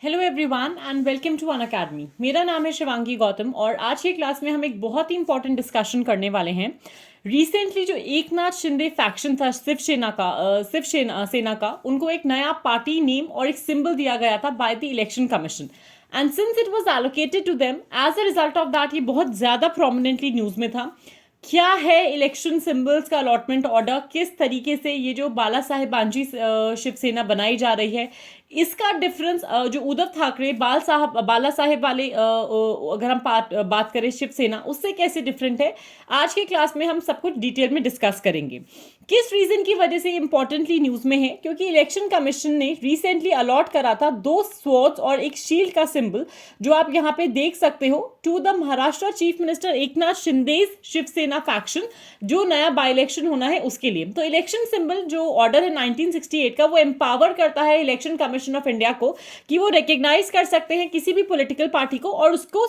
Hello everyone and welcome to Unacademy. मेरा नाम है शिवांगी गौतम और आज की क्लास में हम एक बहुत ही इंपॉर्टेंट डिस्कशन करने वाले हैं। रिसेंटली जो एकनाथ शिंदे फैक्शन था सेना का उनको एक नया पार्टी नेम और एक सिंबल दिया गया था by the election commission and since it was allocated to them as a result of that ये बहुत ज़्यादा प्रोमिनेंटली न्यूज़ में था। क्या है इलेक्शन सिंबल्स का अलॉटमेंट ऑर्डर, किस तरीके से ये जो बाला साहेब बांजी शिवसेना बनाई जा रही है इसका डिफरेंस जो उद्धव ठाकरे बाला साहेब वाले अगर हम बात करें शिवसेना उससे कैसे डिफरेंट है, आज के क्लास में हम सब कुछ डिटेल में डिस्कस करेंगे। किस रीजन की वजह से इंपॉर्टेंटली न्यूज में है, क्योंकि इलेक्शन कमीशन ने रिसेंटली अलॉट करा था 2 स्वॉर्ड्स और एक शील्ड का सिंबल जो आप यहाँ पे देख सकते हो to the Maharashtra chief minister Eknath Shinde Shiv Sena faction जो नया बाई इलेक्शन होना है उसके लिए। तो इलेक्शन सिंबल जो ऑर्डर है 1968 का वो एम्पावर करता है इलेक्शन कमीशन ऑफ इंडिया को कि वो रिकग्नाइज कर सकते हैं किसी भी पॉलिटिकल पार्टी को और उसको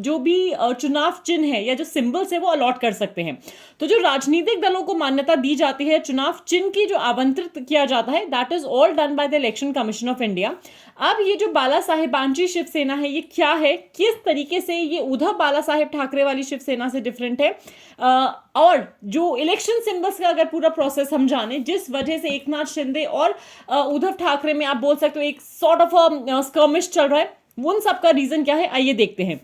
जो भी चुनाव चिन्ह है या जो सिंबल्स है वो अलॉट कर सकते हैं। तो जो राजनीतिक दलों को मान्यता दी जाती है चुनाव चिन्ह की जो आवंटित किया जाता है that is all done by the election commission of India. अब ये जो बाला साहेबांची शिवसेना है ये क्या है, किस तरीके से ये उद्धव बाला साहेब ठाकरे वाली शिवसेना से डिफरेंट है, और जो इलेक्शन सिंबल्स का अगर पूरा प्रोसेस हम जाने जिस वजह से एकनाथ शिंदे और उद्धव ठाकरे में आप बोल सकते हो एक सॉर्ट ऑफ स्कर्मिश चल रहा है, उन सब का रीजन क्या है आइए देखते हैं।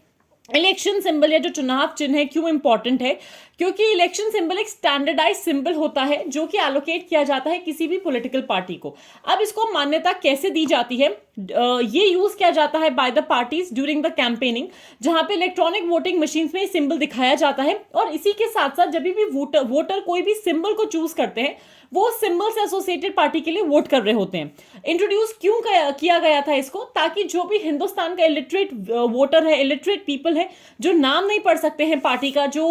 इलेक्शन सिंबल या जो चुनाव चिन्ह है क्यों इंपॉर्टेंट है, क्योंकि इलेक्शन सिंबल एक स्टैंडर्डाइज सिंबल होता है जो कि एलोकेट किया जाता है किसी भी पॉलिटिकल पार्टी को। अब इसको मान्यता कैसे दी जाती है, ये यूज किया जाता है by the parties during the campaigning जहां पे इलेक्ट्रॉनिक वोटिंग मशीन्स में सिंबल दिखाया जाता है और इसी के साथ साथ जब भी वोटर कोई भी सिंबल को चूज करते हैं वो सिंबल से एसोसिएटेड पार्टी के लिए वोट कर रहे होते हैं। इंट्रोड्यूस क्यों किया गया था इसको, ताकि जो भी हिंदुस्तान का इलिटरेट वोटर है, इलिटरेट पीपल है जो नाम नहीं पढ़ सकते हैं पार्टी का, जो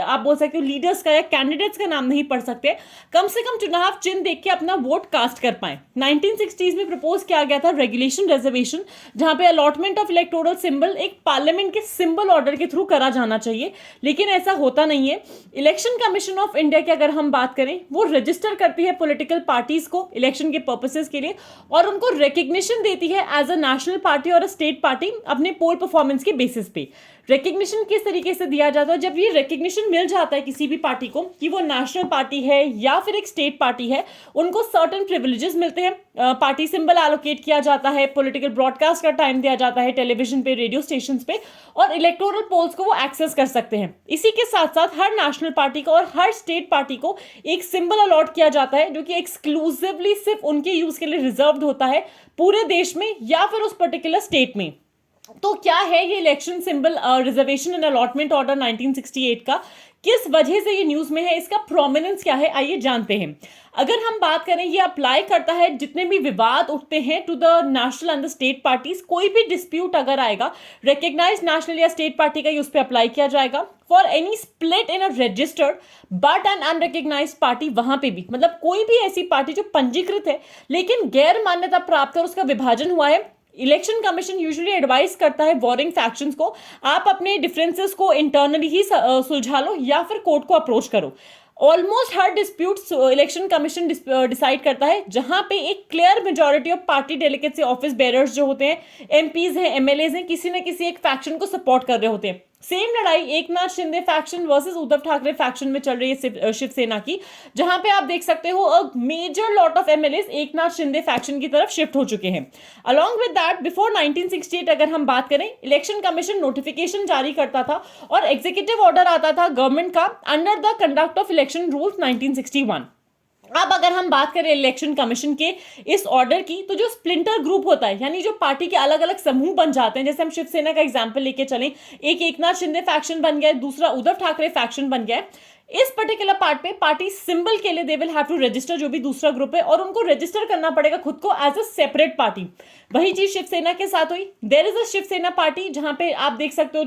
आप बोल सकते हो लीडर्स का या कैंडिडेट्स का नाम नहीं पढ़ सकते, कम से कम चुनाव चिन्ह देख के अपना वोट कास्ट कर पाए। 1960s में प्रपोज किया गया था रेगुलेशन रिजर्वेशन जहां पे अलॉटमेंट ऑफ इलेक्टोरल सिंबल एक पार्लियामेंट के सिंबल ऑर्डर के थ्रू करा जाना चाहिए, लेकिन ऐसा होता नहीं है। इलेक्शन कमीशन ऑफ इंडिया की अगर हम बात करें वो रजिस्टर करती है पॉलिटिकल पार्टीज को इलेक्शन के पर्पसेस के लिए और उनको रिकग्निशन देती है एज अ नेशनल पार्टी और अ स्टेट पार्टी अपने पोल परफॉर्मेंस के बेसिस पे। रिकग्निशन किस तरीके से दिया जाता है, जब ये रिकग्निशन मिल जाता है किसी भी पार्टी को कि वो नेशनल पार्टी है या फिर एक स्टेट पार्टी है, उनको सर्टेन प्रिविलेजेस मिलते हैं, पार्टी सिंबल एलोकेट किया जाता है, पॉलिटिकल ब्रॉडकास्ट का टाइम दिया जाता है टेलीविजन पे, रेडियो स्टेशन पे, और इलेक्टोरल पोल्स को वो एक्सेस कर सकते हैं। इसी के साथ साथ हर नेशनल पार्टी को और हर स्टेट पार्टी को एक सिंबल अलॉट किया जाता है जो कि एक्सक्लूसिवली सिर्फ उनके यूज के लिए रिजर्व्ड होता है पूरे देश में या फिर उस पर्टिकुलर स्टेट में। तो क्या है ये election symbol reservation and allotment order 1968 का, किस वजह से ये न्यूज में है, इसका प्रोमिनेंस क्या है आइए जानते हैं। अगर हम बात करें ये अप्लाई करता है जितने भी विवाद उठते हैं to the national and the state parties, कोई भी डिस्प्यूट अगर आएगा रिकग्नाइज नेशनल या स्टेट पार्टी का उस पर अप्लाई किया जाएगा। For any split in a registered but an unrecognise party, वहां पे भी मतलब कोई भी ऐसी पार्टी जो पंजीकृत है लेकिन गैर मान्यता प्राप्त है और उसका विभाजन हुआ है, इलेक्शन कमीशन यूजुअली एडवाइस करता है वॉरिंग फैक्शंस को आप अपने डिफरेंसेस को इंटरनली ही सुलझा लो या फिर कोर्ट को अप्रोच करो। ऑलमोस्ट हर डिस्प्यूट इलेक्शन कमीशन डिसाइड करता है जहां पे एक clear majority of party delegates या ऑफिस बेरर्स जो होते हैं, एमपीज हैं, एमएलएज हैं, किसी न किसी एक फैक्शन को सपोर्ट कर रहे होते हैं। सेम लड़ाई Eknath Shinde faction versus Uddhav Thackeray faction में चल रही है शिवसेना की, जहां पे आप देख सकते हो a major lot of MLAs Eknath Shinde faction की तरफ शिफ्ट हो चुके हैं। अलॉन्ग विद दैट बिफोर 1968 अगर हम बात करें, इलेक्शन कमीशन नोटिफिकेशन जारी करता था और एग्जीक्यूटिव ऑर्डर आता था गवर्नमेंट का under the conduct of election rules 1961। अब अगर हम बात करें इलेक्शन कमीशन के इस ऑर्डर की, तो जो स्प्लिंटर ग्रुप होता है यानी जो पार्टी के अलग अलग समूह बन जाते हैं, जैसे हम शिवसेना का एग्जांपल लेके चलें, एक एकनाथ शिंदे फैक्शन बन गया है, दूसरा उद्धव ठाकरे फैक्शन बन गया है। इस पर्टिकुलर पार्ट पे पार्टी सिंबल के लिए they will have to register जो भी दूसरा ग्रुप है और उनको रजिस्टर करना पड़ेगा खुद को एज अ सेपरेट पार्टी। वही चीज शिवसेना के साथ हुई, there is a Shiv Sena party जहां पे आप देख सकते हो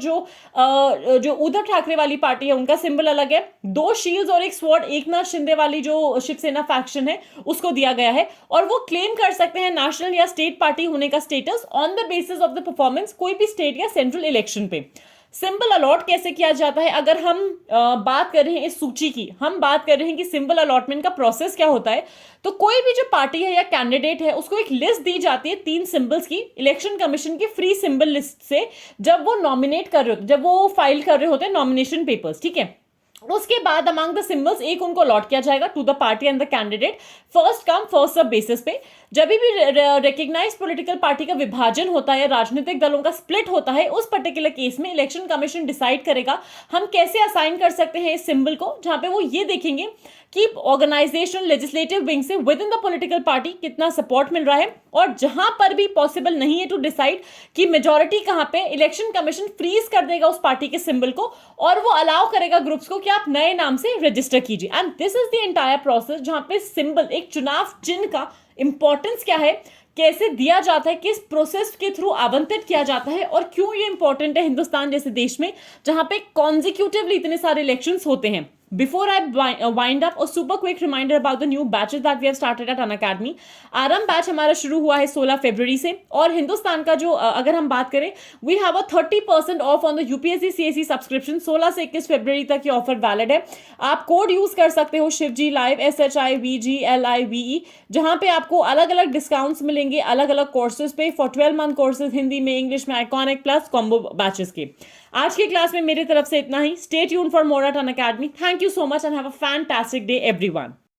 जो उद्धव ठाकरे वाली पार्टी है उनका सिंबल अलग है, 2 शील्ड्स और एक स्वॉर्ड एकनाथ शिंदे वाली जो शिवसेना फैक्शन है उसको दिया गया है और वो क्लेम कर सकते हैं नेशनल या स्टेट पार्टी होने का status on the basis of the performance कोई भी स्टेट या सेंट्रल इलेक्शन पे। सिंबल अलॉट कैसे किया जाता है, अगर हम बात कर रहे हैं इस सूची की, हम बात कर रहे हैं कि सिंबल अलॉटमेंट का प्रोसेस क्या होता है, तो कोई भी जो पार्टी है या कैंडिडेट है उसको एक लिस्ट दी जाती है 3 सिंबल्स की इलेक्शन कमीशन की फ्री सिंबल लिस्ट से, जब वो नॉमिनेट कर रहे होते, जब वो फाइल कर रहे होते हैं नॉमिनेशन पेपर्स, ठीक है। उसके बाद अमंग द सिंबल्स एक उनको अलॉट किया जाएगा to the party and the candidate, first come first serve basis पे। जब भी रिकग्नाइज पॉलिटिकल पार्टी का विभाजन होता है, राजनीतिक दलों का स्प्लिट होता है, उस पर्टिकुलर केस में इलेक्शन कमीशन डिसाइड करेगा हम कैसे असाइन कर सकते हैं इस सिंबल को, जहां पे वो ये देखेंगे कि ऑर्गेनाइजेशनल लेजिस्लेटिव विंग से with in the political party कितना सपोर्ट मिल रहा है, और जहां पर भी पॉसिबल नहीं है टू डिसाइड कि मेजॉरिटी कहां पे, इलेक्शन कमीशन फ्रीज कर देगा उस पार्टी के सिंबल को और वो अलाउ करेगा ग्रुप्स को कि आप नए नाम से रजिस्टर कीजिए। And this is the entire process जहां पे सिंबल, एक चुनाव चिन्ह का इंपॉर्टेंस क्या है, कैसे दिया जाता है, किस प्रोसेस के थ्रू आवंटित किया जाता है, और क्यों ये इंपॉर्टेंट है हिंदुस्तान जैसे देश में जहां पे कॉन्जिक्यूटिवली इतने सारे इलेक्शंस होते हैं। Before I wind up, a super quick reminder about the new batches that we have started at Unacademy. आरंभ बैच हमारा शुरू हुआ है 16 फरवरी से, और हिंदुस्तान का जो अगर हम बात करें, we have a 30% off on the UPSC CSC subscription. 16 से 21 फरवरी तक ये ऑफर वैलिड है। आप कोड यूज कर सकते हो शिवजी लाइव, SHIVGLIVE, जहां पे आपको अलग अलग डिस्काउंट्स मिलेंगे अलग अलग कोर्सेज पे फॉर 12 मंथ कोर्सेज, हिंदी में, इंग्लिश में, आइकॉनिक प्लस कॉम्बो बैचेस के। आज की क्लास में मेरी तरफ से इतना ही। Stay tuned for more at Unacademy. Thank you so much and have a fantastic day everyone.